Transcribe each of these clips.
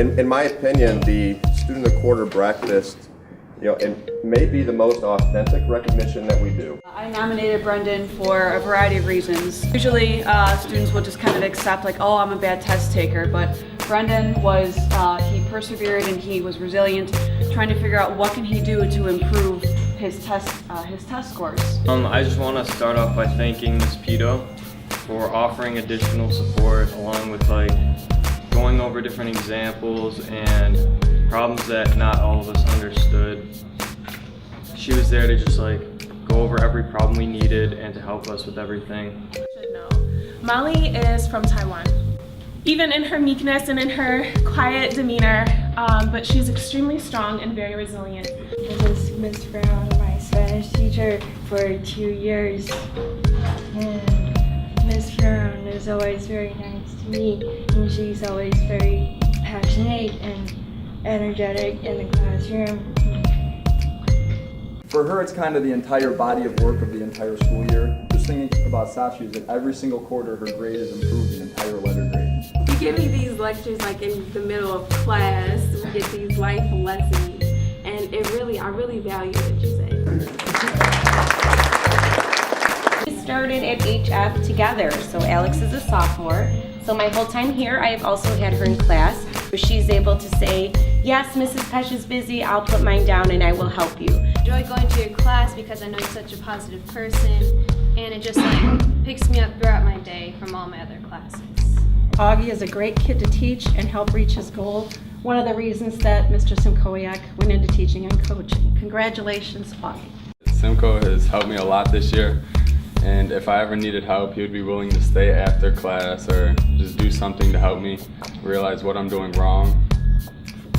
In my opinion, the Student of the Quarter breakfast, it may be the most authentic recognition that we do. I nominated Brendan for a variety of reasons. Usually students will just kind of accept like, oh, I'm a bad test taker, but Brendan was, he persevered and he was resilient, trying to figure out what can he do to improve his test scores. I just want to start off by thanking Ms. Pito for offering additional support, along with going over different examples and problems that not all of us understood. She was there to just go over every problem we needed and to help us with everything. Should know. Molly is from Taiwan. Even in her meekness and in her quiet demeanor, but she's extremely strong and very resilient. This is Miss Brown, my Spanish teacher for 2 years. And Miss Brown is always very nice to me, and she's always very passionate and energetic in the classroom. For her, it's kind of the entire body of work of the entire school year. Just thinking about Sace is that every single quarter her grade has improved the entire letter grade. You give me these lectures in the middle of class. We get these life lessons, and I really value what you say. We started at HF together, so Alex is a sophomore. So my whole time here, I have also had her in class, where she's able to say, yes, Mrs. Pesh is busy, I'll put mine down and I will help you. I enjoy going to your class because I know you're such a positive person, and it just picks me up throughout my day from all my other classes. Augie is a great kid to teach and help reach his goal. One of the reasons that Mr. Simkowiak went into teaching and coaching. Congratulations, Augie. Simko has helped me a lot this year, and if I ever needed help, he would be willing to stay after class or just do something to help me realize what I'm doing wrong.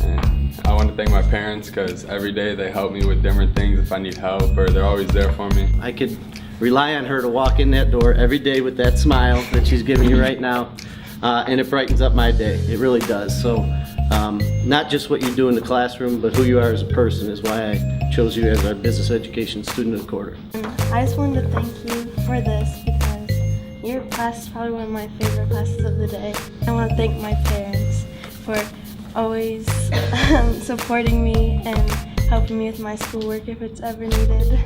And I want to thank my parents because every day they help me with different things if I need help, or they're always there for me. I could rely on her to walk in that door every day with that smile that she's giving you right now, and it brightens up my day. It really does. So not just what you do in the classroom, but who you are as a person is why I chose you as our business education student of the quarter. I just wanted to thank you for this because your class is probably one of my favorite classes of the day. I want to thank my parents for always supporting me and helping me with my schoolwork if it's ever needed.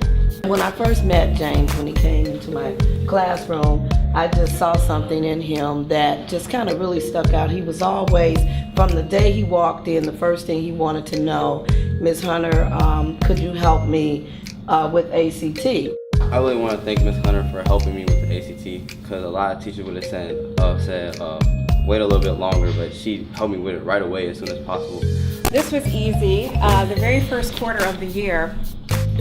When I first met James, when he came into my classroom, I just saw something in him that just kind of really stuck out. He was always, from the day he walked in, the first thing he wanted to know, Ms. Hunter, could you help me with ACT? I really want to thank Ms. Hunter for helping me with the ACT, because a lot of teachers would have said wait a little bit longer, but she helped me with it right away as soon as possible. This was easy. The very first quarter of the year,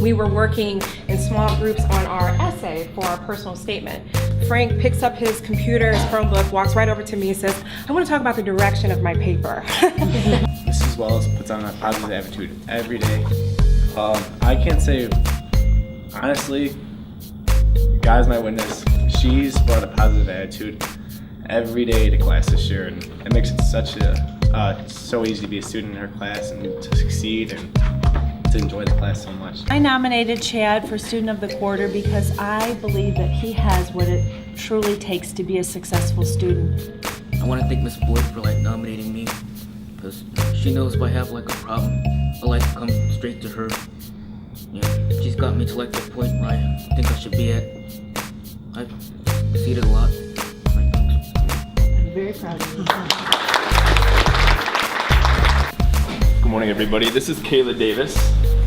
we were working in small groups on our essay for our personal statement. Frank picks up his computer, his Chromebook, walks right over to me and says, I want to talk about the direction of my paper. Mrs. Wallace puts on a positive attitude every day. I can't say, honestly, God's my witness, she's brought a positive attitude every day to class this year, and it makes it so easy to be a student in her class and to succeed and to enjoy the class so much. I nominated Chad for Student of the Quarter because I believe that he has what it truly takes to be a successful student. I want to thank Miss Boyd for nominating me, because she knows if I have a problem, I like to come straight to her. She's got me to the point where I think I should be at. I've succeeded a lot. I'm very proud of you. Good morning, everybody. This is Kayla Davis.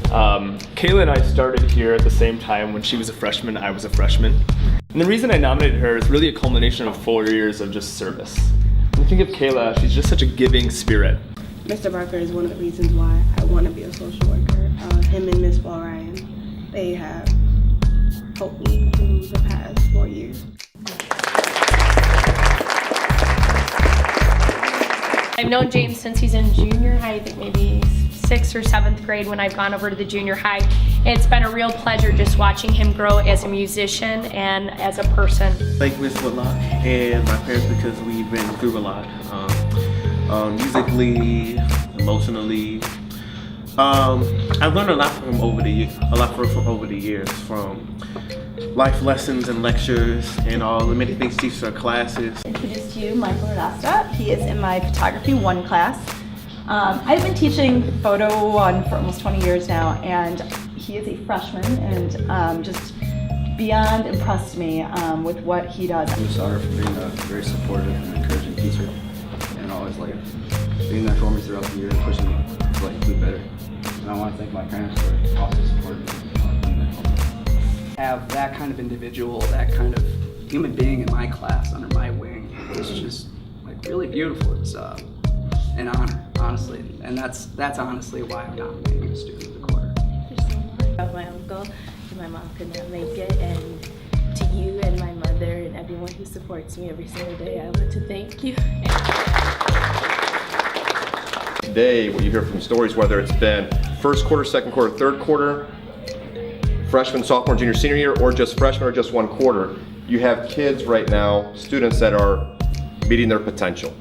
Kayla and I started here at the same time. When she was a freshman, I was a freshman. And the reason I nominated her is really a culmination of 4 years of just service. When I think of Kayla, she's just such a giving spirit. Mr. Barker is one of the reasons why I want to be a social worker. Him and Miss Rhyne, they have helped me through the past 4 years. I've known James since he's in junior high, I think maybe 6th or 7th grade when I've gone over to the junior high. It's been a real pleasure just watching him grow as a musician and as a person. Like Miss Whitlock and my parents, because we've been through a lot, musically, emotionally. I've learned a lot from over the years, from life lessons and lectures and all the many things teach our classes. Introduce to you Michael Radosta. He is in my Photography 1 class. I've been teaching photo one for almost 20 years now, and he is a freshman, and just beyond impressed me with what he does. I'm just honored for being a very supportive and encouraging teacher, and always being there for me throughout the year and pushing me to do better. And I want to thank my parents for also supporting me. Have that kind of individual, that kind of human being in my class under my wing is just really beautiful. It's an honor, honestly, and that's honestly why I'm nominating a student of the quarter. Of my uncle, and my mom could not make it, and to you and my mother and everyone who supports me every single day, I want to thank you. Today, what you hear from stories, whether it's been first quarter, second quarter, third quarter, freshman, sophomore, junior, senior year, or just freshman or just one quarter, you have kids right now, students that are meeting their potential.